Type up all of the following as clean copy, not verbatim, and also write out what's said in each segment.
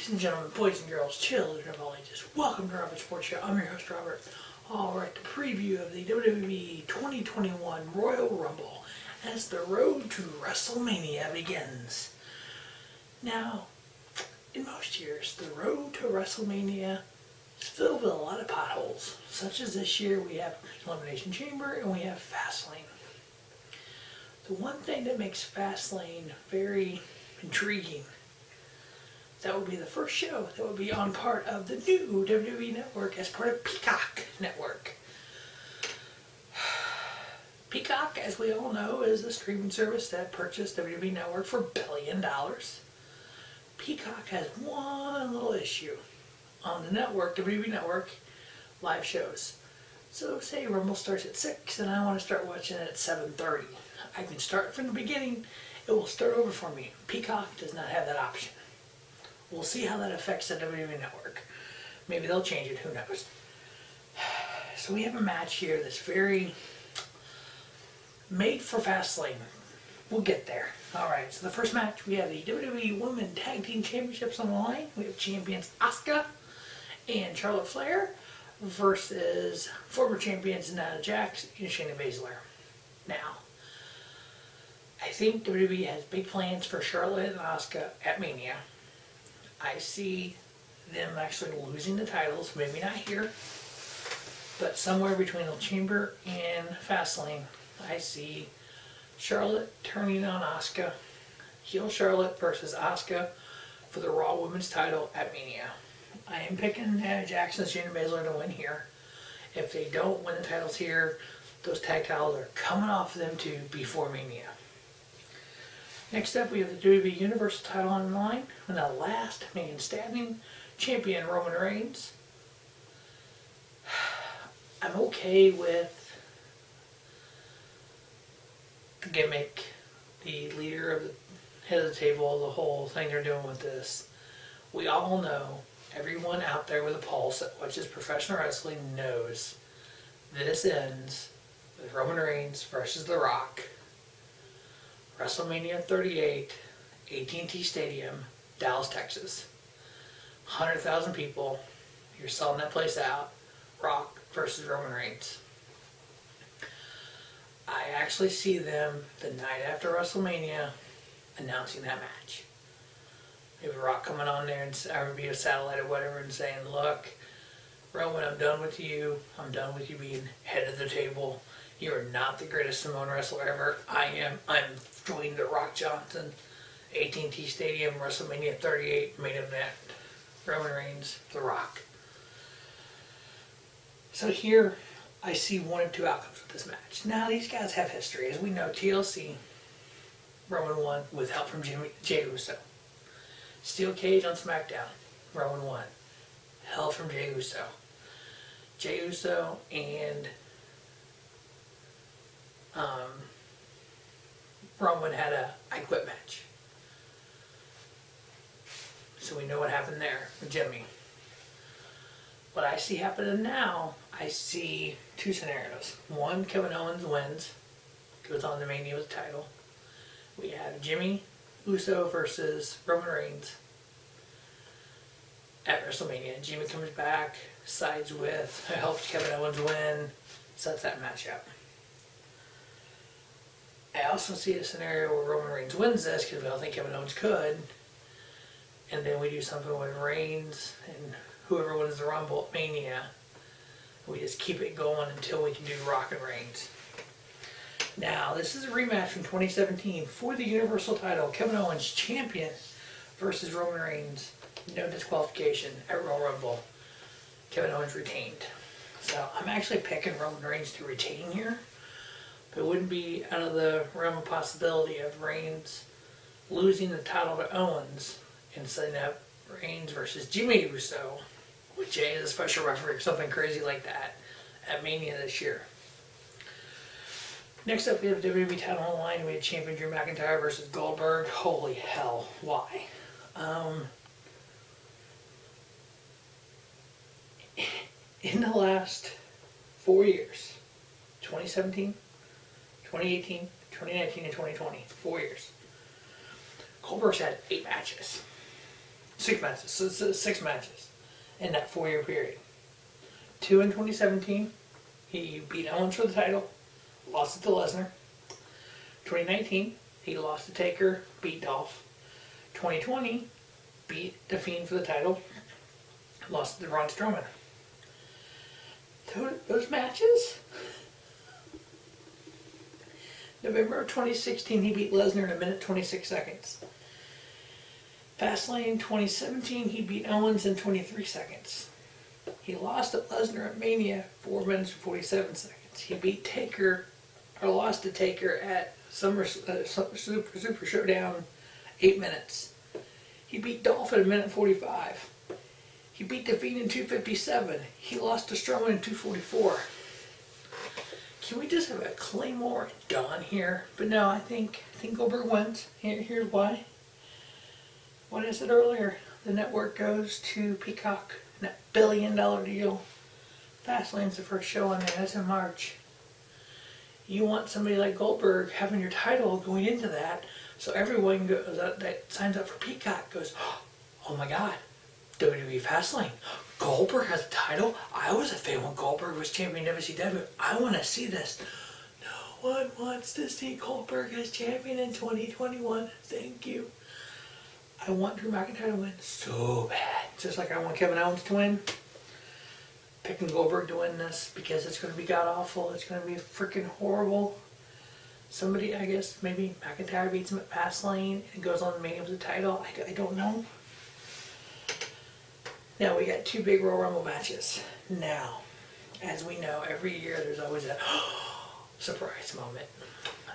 Ladies and gentlemen, boys and girls, children of all ages, welcome to Robert Sports Show. I'm your host, Robert. Alright, the preview of the WWE 2021 Royal Rumble as the road to WrestleMania begins. Now, in most years, the road to WrestleMania is filled with a lot of potholes, such as this year we have Elimination Chamber and we have Fastlane. The one thing that makes Fastlane very intriguing, that would be the first show that would be on part of the new WWE Network as part of Peacock Network. Peacock, as we all know, is the streaming service that purchased WWE Network for $1 billion. Peacock has one little issue. On the network, WWE Network, live shows. So say Rumble starts at 6 and I want to start watching it at 7:30. I can start from the beginning. It will start over for me. Peacock does not have that option. We'll see how that affects the WWE Network. Maybe they'll change it, who knows. So we have a match here that's very made for Fastlane. We'll get there. Alright, so the first match, we have the WWE Women Tag Team Championships on the line. We have champions Asuka and Charlotte Flair versus former champions Nia Jax and Shayna Baszler. Now, I think WWE has big plans for Charlotte and Asuka at Mania. I see them actually losing the titles, maybe not here, but somewhere between the Chamber and Fastlane, I see Charlotte turning on Asuka, heel Charlotte versus Asuka for the Raw Women's title at Mania. I am picking Jax and Shayna Baszler to win here. If they don't win the titles here, those tag titles are coming off of them too before Mania. Next up, we have the WWE Universal title on the line, and the last man standing, champion Roman Reigns. I'm okay with the gimmick, the leader of the head of the table, the whole thing they're doing with this. We all know, everyone out there with a pulse that watches professional wrestling knows this ends with Roman Reigns versus The Rock. WrestleMania 38, AT&T Stadium, Dallas, Texas. 100,000 people. You're selling that place out. Rock versus Roman Reigns. I actually see them the night after WrestleMania announcing that match. Maybe Rock coming on there and or be a satellite or whatever and saying, "Look, Roman, I'm done with you. I'm done with you being head of the table. You are not the greatest Samoan wrestler ever. I'm joining the Rock Johnson, AT&T Stadium, WrestleMania 38, main event. Roman Reigns, The Rock." So here, I see one of two outcomes with this match. Now, these guys have history. As we know, TLC, Roman won with help from Jey Uso. Steel Cage on SmackDown, Roman won. Help from Jey Uso. Jey Uso and Roman had a I Quit match. So we know what happened there with Jimmy. What I see happening now, I see two scenarios. One, Kevin Owens wins, goes on to Mania with the title. We have Jimmy Uso versus Roman Reigns at WrestleMania. Jimmy comes back, sides with, helps Kevin Owens win, sets that match up. I also see a scenario where Roman Reigns wins this because we don't think Kevin Owens could, and then we do something with Reigns and whoever wins the Rumble at Mania. We just keep it going until we can do Rock and Reigns. Now, this is a rematch from 2017 for the Universal title. Kevin Owens champion versus Roman Reigns. No disqualification at Royal Rumble. Kevin Owens retained. So I'm actually picking Roman Reigns to retain here. But it wouldn't be out of the realm of possibility of Reigns losing the title to Owens and setting up Reigns versus Jimmy Uso, with Jey as a special referee, something crazy like that, at Mania this year. Next up, we have WWE title on the line. We had champion Drew McIntyre versus Goldberg. Holy hell, why? In the last 4 years, 2017, 2018, 2019, and 2020, 4 years, Goldberg's had 8 matches. 6 matches. So 6 matches in that 4-year period. 2 in 2017. He beat Owens for the title, lost it to Lesnar. 2019, he lost to Taker, beat Dolph. 2020, beat The Fiend for the title, lost to Braun Strowman. Those matches? November of 2016, he beat Lesnar in 1 minute 26 seconds. Fastlane 2017, he beat Owens in 23 seconds. He lost to Lesnar at Mania 4 minutes and 47 seconds. He beat Taker, or lost to Taker at Super Showdown 8 minutes. He beat Dolph in 1 minute 45. He beat The Fiend in 2:57. He lost to Strowman in 2:44. Can we just have a Claymore done here? But no, I think Goldberg wins. Here's why. What I said earlier, the network goes to Peacock, that $1 billion deal. Fastlane's the first show on there. That's in March. You want somebody like Goldberg having your title going into that, so everyone that signs up for Peacock goes, oh my God, WWE Fastlane. Goldberg has a title? I was a fan when Goldberg was champion of WCW. I want to see this. No one wants to see Goldberg as champion in 2021. Thank you. I want Drew McIntyre to win so bad. Just like I want Kevin Owens to win. Picking Goldberg to win this because it's going to be god-awful. It's going to be freaking horrible. Somebody, I guess, maybe McIntyre beats him at Fastlane and goes on to Mania with the title. I don't know. Now, we got 2 big Royal Rumble matches. Now, as we know, every year there's always a surprise moment.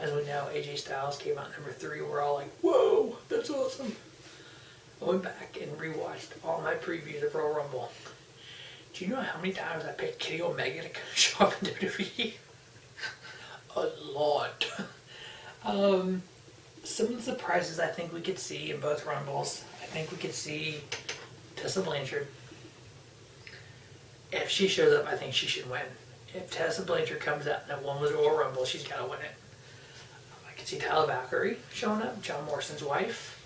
As we know, AJ Styles came out number 3. We're all like, whoa, that's awesome. I went back and rewatched all my previews of Royal Rumble. Do you know how many times I picked Kenny Omega to show up in WWE? A lot. Some of the surprises I think we could see in both Rumbles. I think we could see Tessa Blanchard. If she shows up, I think she should win. If Tessa Blanchard comes out and that one was Royal Rumble, she's got to win it. I could see Tyler Valkyrie showing up, John Morrison's wife.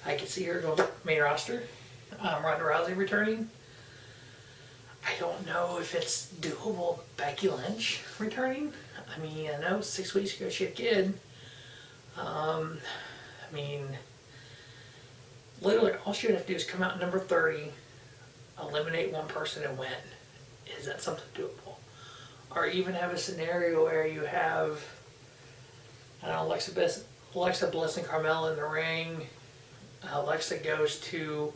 I could see her going main roster. Ronda Rousey returning. I don't know if it's doable. Becky Lynch returning. I mean, I know 6 weeks ago she had a kid. I mean, literally all she would have to do is come out number 30, eliminate one person and win. Is that something doable? Or even have a scenario where you have, I don't know, Alexa Bliss and Carmella in the ring. Alexa goes to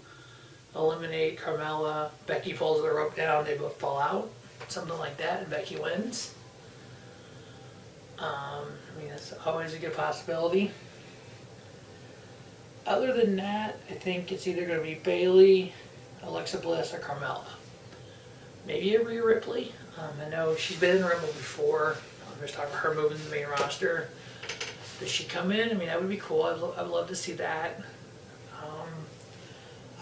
eliminate Carmella. Becky pulls the rope down. They both fall out. Something like that, and Becky wins. I mean, that's always a good possibility. Other than that, I think it's either going to be Bayley, Alexa Bliss, or Carmella. Maybe a Rhea Ripley. I know she's been in the Rumble before. There's talk about her moving to the main roster. Does she come in? I mean, that would be cool. I'd love to see that.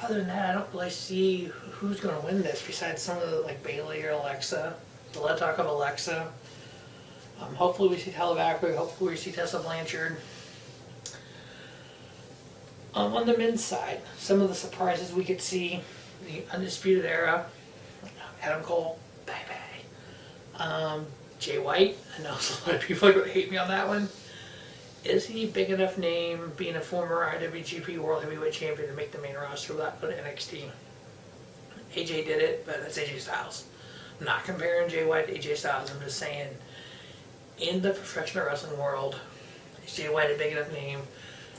Other than that, I don't really see who's going to win this besides some of the, like Bayley or Alexa. So let's talk about Alexa. Hopefully we see Tyler Valkyrie. Hopefully we see Tessa Blanchard. On the men's side, some of the surprises we could see: the Undisputed Era, Adam Cole, bye. Jay White. I know a lot of people are going to hate me on that one. Is he a big enough name, being a former IWGP World Heavyweight Champion, to make the main roster without going to NXT? AJ did it, but that's AJ Styles. I'm not comparing Jay White to AJ Styles. I'm just saying, in the professional wrestling world, is Jay White a big enough name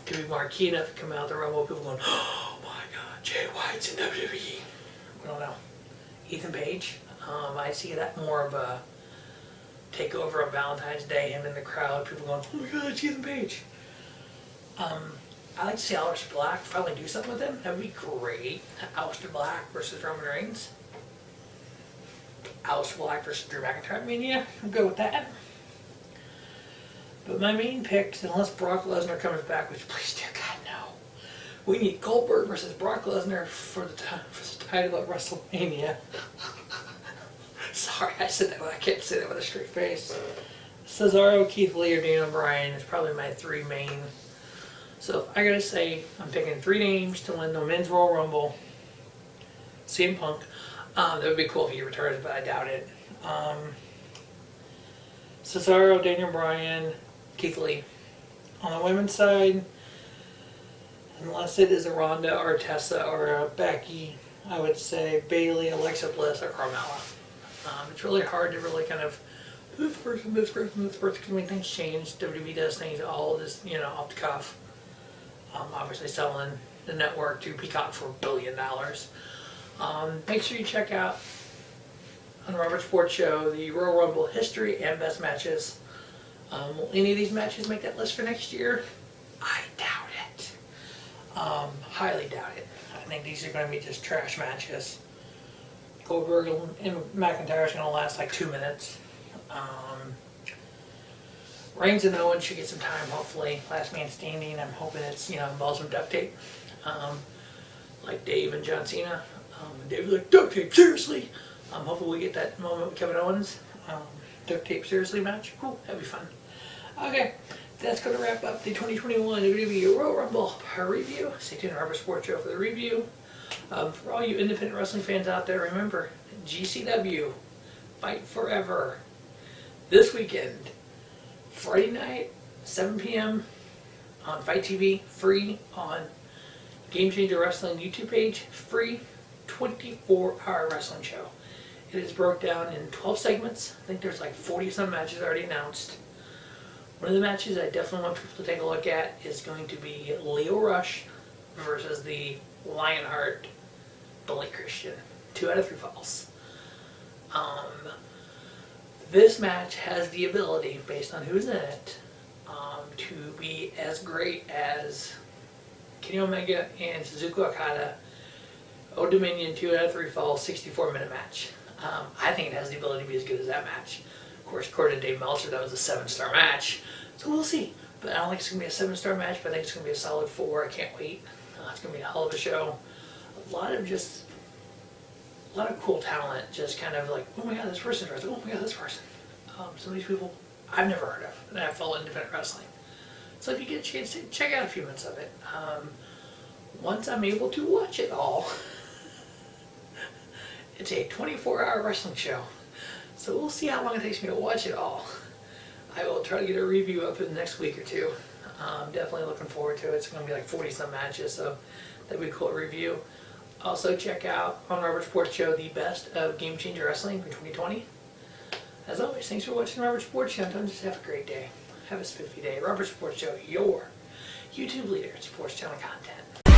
to be marquee enough to come out the Rumble? People going, oh my God, Jay White's in WWE. I don't know. Ethan Page. I see that more of a takeover on Valentine's Day, him in the crowd, people going, oh my God, it's Ethan Page. I'd like to see Aleister Black finally do something with him. That would be great. Aleister Black versus Roman Reigns. Aleister Black versus Drew McIntyre Mania. I'm good with that. But my main picks, unless Brock Lesnar comes back, which please dear God no, we need Goldberg versus Brock Lesnar for the title at WrestleMania. Sorry, I said that, but I can't say that with a straight face. Cesaro, Keith Lee, or Daniel Bryan is probably my 3 main. So if I gotta say, I'm picking 3 names to win the Men's Royal Rumble. CM Punk. That would be cool if he returns, but I doubt it. Cesaro, Daniel Bryan, Keith Lee. On the women's side, unless it is a Ronda or a Tessa or a Becky, I would say Bayley, Alexa Bliss, or Carmella. It's really hard to really kind of this person, because when things change, WWE does things all this, off the cuff. Obviously selling the network to Peacock for $1 billion. Make sure you check out on the Robert Sports Show the Royal Rumble history and best matches. Will any of these matches make that list for next year? I doubt it. Highly doubt it. I think these are going to be just trash matches. Goldberg and McIntyre is going to last like 2 minutes. Reigns and Owens should get some time, hopefully. Last man standing. I'm hoping it's, involves some duct tape. Like Dave and John Cena. Dave was like, duct tape, seriously? Hopefully we get that moment with Kevin Owens. Duct tape, seriously match. Cool, that'd be fun. Okay, that's going to wrap up the 2021 WWE Royal Rumble review. Stay tuned to Robert Sports Show for the review. For all you independent wrestling fans out there, remember, GCW, Fight Forever. This weekend, Friday night, 7 p.m. on Fight TV, free on Game Changer Wrestling YouTube page, free 24-hour wrestling show. It is broke down in 12 segments. I think there's like 40-some matches already announced. One of the matches I definitely want people to take a look at is going to be Leo Rush versus the Lionheart Billy Christian. 2 out of 3 falls. This match has the ability, based on who's in it, to be as great as Kenny Omega and Suzuki Okada, Old Dominion 2 out of 3 falls, 64-minute match. I think it has the ability to be as good as that match. Of course, according to Dave Meltzer, that was a 7-star match. So we'll see. But I don't think it's going to be a 7-star match, but I think it's going to be a solid 4. I can't wait. It's going to be a hell of a show. A lot of cool talent, just kind of like, oh my god, this person's wrestling, oh my god, this person. Some of these people I've never heard of, and I follow independent wrestling. So if you get a chance to check out a few minutes of it, once I'm able to watch it all, it's a 24-hour wrestling show. So we'll see how long it takes me to watch it all. I will try to get a review up in the next week or 2. I'm definitely looking forward to it. It's going to be like 40-some matches, so that'd be a cool review. Also check out on Robert Sports Show the best of Game Changer Wrestling for 2020. As always, thanks for watching Robert Sports Show. Don't just have a great day. Have a spiffy day. Robert Sports Show, your YouTube leader in sports channel content.